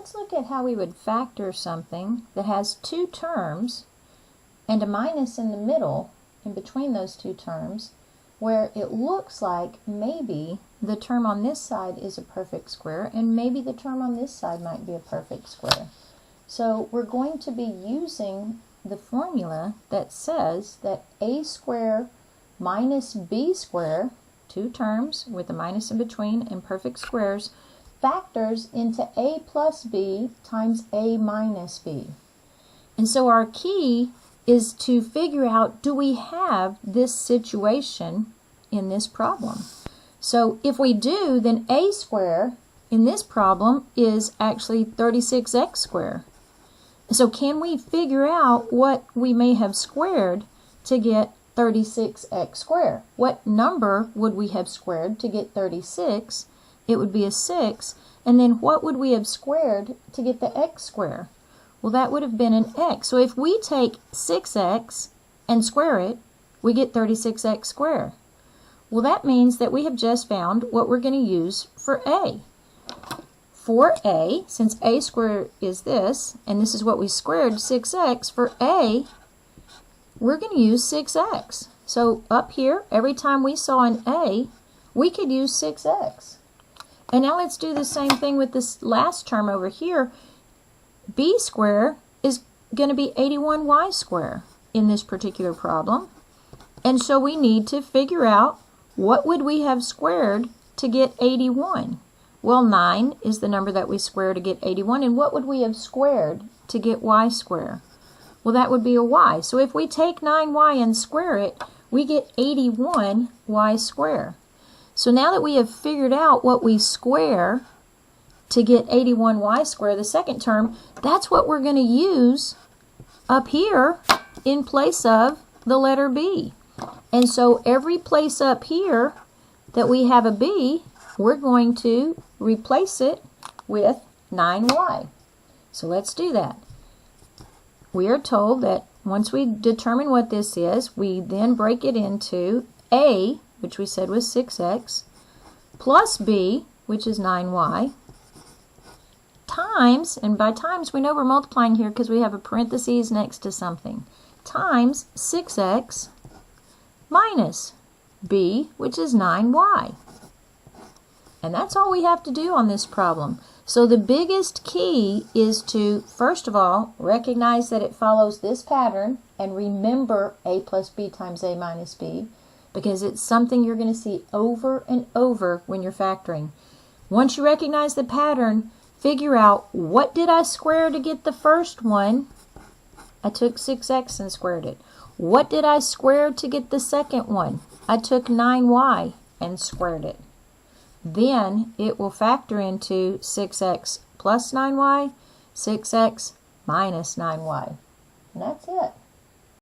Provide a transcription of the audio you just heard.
let's look at how we would factor something that has two terms and a minus in the middle, in between those two terms, where it looks like maybe the term on this side is a perfect square and maybe the term on this side might be a perfect square. So we're going to be using the formula that says that a squared minus b squared, two terms with a minus in between and perfect squares, factors into a plus b times a minus b. And so our key is to figure out, do we have this situation in this problem? So if we do, then a squared in this problem is actually 36x squared. So can we figure out what we may have squared to get 36x squared? What number would we have squared to get 36? It would be a 6. And then what would we have squared to get the x squared? Well, that would have been an x. So if we take 6x and square it, we get 36x squared. Well, that means that we have just found what we're going to use for a. For a, since a squared is this, and this is what we squared, 6x, for a, we're going to use 6x. So up here, every time we saw an a, we could use 6x. And now let's do the same thing with this last term over here. B squared is going to be 81y squared in this particular problem. And so we need to figure out what would we have squared to get 81. Well, 9 is the number that we square to get 81. And what would we have squared to get y squared? Well, that would be a y. So if we take 9y and square it, we get 81y squared. So now that we have figured out what we square to get 81y squared, the second term, that's what we're going to use up here in place of the letter b. And so every place up here that we have a b, we're going to replace it with 9y. So let's do that. We are told that once we determine what this is, we then break it into a, which we said was 6x, plus b, which is 9y, times, and by times we know we're multiplying here because we have a parentheses next to something, times 6x minus b, which is 9y. And that's all we have to do on this problem. So the biggest key is to, first of all, recognize that it follows this pattern and remember a plus b times a minus b, because it's something you're going to see over and over when you're factoring. Once you recognize the pattern, figure out, what did I square to get the first one? I took 6x and squared it. What did I square to get the second one? I took 9y and squared it. Then it will factor into 6x plus 9y, 6x minus 9y. And that's it.